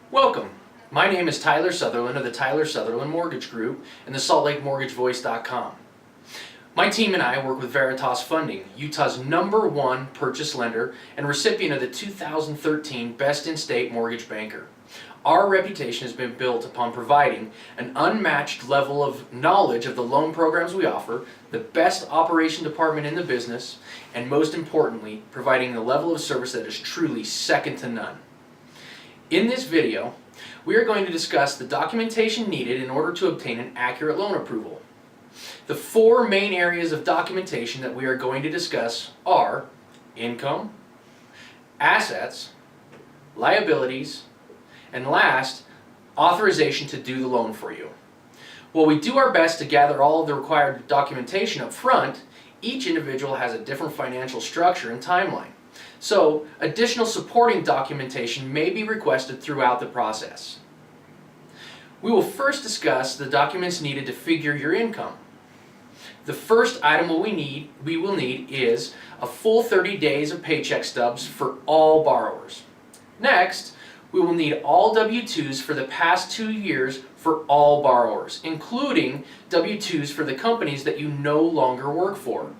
Welcome. My name is Tyler Sutherland of the Tyler Sutherland Mortgage Group and the SaltLakeMortgageVoice.com. My team and I work with Veritas Funding, Utah's #1 purchase lender and recipient of the 2013 Best in State Mortgage Banker. Our reputation has been built upon providing an unmatched level of knowledge of the loan programs we offer, the best operation department in the business, and most importantly, providing a level of service that is truly second to none. In this video, we are going to discuss the documentation needed in order to obtain an accurate loan approval. The four main areas of documentation that we are going to discuss are income, assets, liabilities, and last, authorization to do the loan for you. While we do our best to gather all of the required documentation up front, each individual has a different financial structure and timeline. So, additional supporting documentation may be requested throughout the process. We will first discuss the documents needed to figure your income. The first item we will need is a full 30 days of paycheck stubs for all borrowers. Next, we will need all W-2s for the past 2 years for all borrowers, including W-2s for the companies that you no longer work for.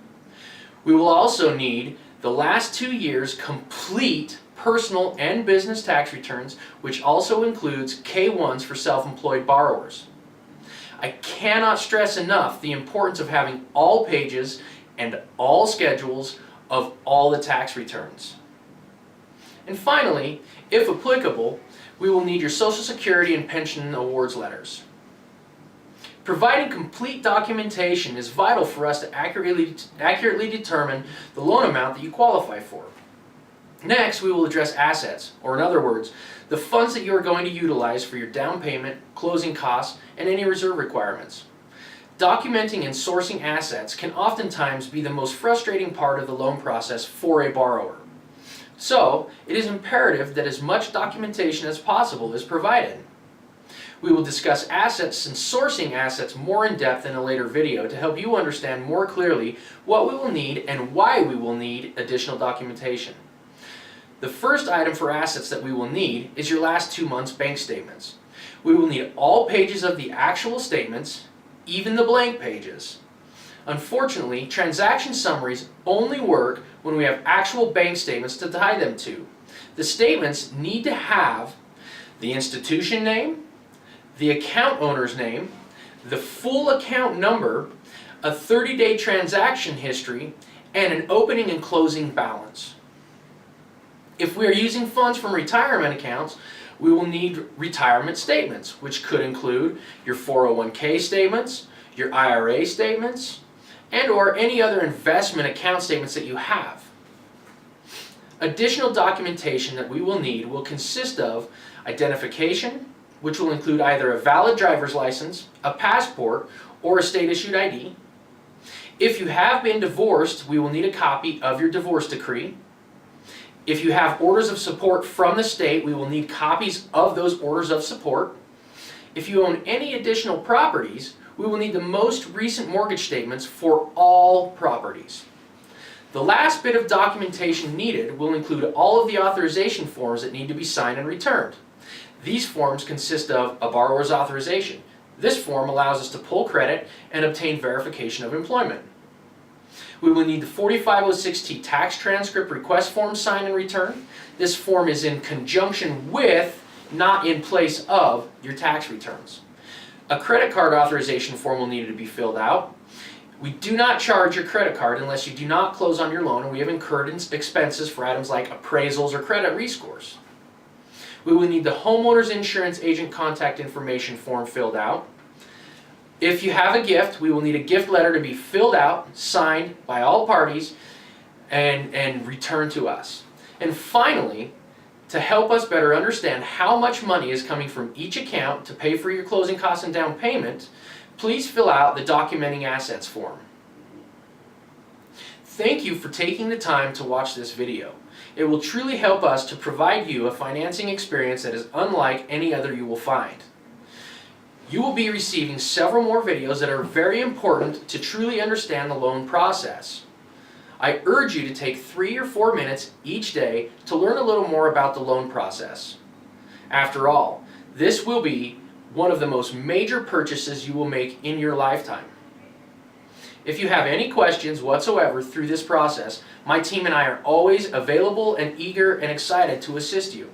We will also need the last 2 years complete personal and business tax returns, which also includes K-1s for self-employed borrowers. I cannot stress enough the importance of having all pages and all schedules of all the tax returns. And finally, if applicable, we will need your Social Security and pension awards letters. Providing complete documentation is vital for us to accurately determine the loan amount that you qualify for. Next, we will address assets, or in other words, the funds that you are going to utilize for your down payment, closing costs, and any reserve requirements. Documenting and sourcing assets can oftentimes be the most frustrating part of the loan process for a borrower. So, it is imperative that as much documentation as possible is provided. We will discuss assets and sourcing assets more in depth in a later video to help you understand more clearly what we will need and why we will need additional documentation. The first item for assets that we will need is your last 2 months' bank statements. We will need all pages of the actual statements, even the blank pages. Unfortunately, transaction summaries only work when we have actual bank statements to tie them to. The statements need to have the institution name, the account owner's name, the full account number, a 30-day transaction history, and an opening and closing balance. If we are using funds from retirement accounts, we will need retirement statements, which could include your 401k statements, your IRA statements, and or any other investment account statements that you have. Additional documentation that we will need will consist of identification, which will include either a valid driver's license, a passport, or a state-issued ID. If you have been divorced, we will need a copy of your divorce decree. If you have orders of support from the state, we will need copies of those orders of support. If you own any additional properties, we will need the most recent mortgage statements for all properties. The last bit of documentation needed will include all of the authorization forms that need to be signed and returned. These forms consist of a borrower's authorization. This form allows us to pull credit and obtain verification of employment. We will need the 4506T tax transcript request form signed and returned. This form is in conjunction with, not in place of, your tax returns. A credit card authorization form will need to be filled out. We do not charge your credit card unless you do not close on your loan and we have incurred expenses for items like appraisals or credit rescores. We will need the homeowner's insurance agent contact information form filled out. If you have a gift, we will need a gift letter to be filled out, signed by all parties, and returned to us. And finally, to help us better understand how much money is coming from each account to pay for your closing costs and down payment, please fill out the documenting assets form. Thank you for taking the time to watch this video. It will truly help us to provide you a financing experience that is unlike any other you will find. You will be receiving several more videos that are very important to truly understand the loan process. I urge you to take 3 or 4 minutes each day to learn a little more about the loan process. After all, this will be one of the most major purchases you will make in your lifetime. If you have any questions whatsoever through this process, my team and I are always available and eager and excited to assist you.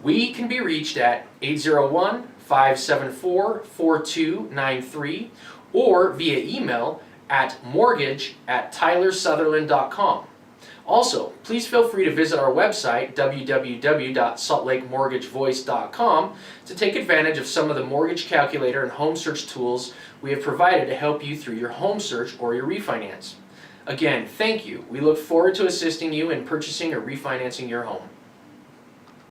We can be reached at 801-574-4293 or via email at mortgage@tylersutherland.com. Also, please feel free to visit our website, www.saltlakemortgagevoice.com, to take advantage of some of the mortgage calculator and home search tools we have provided to help you through your home search or your refinance. Again, thank you. We look forward to assisting you in purchasing or refinancing your home.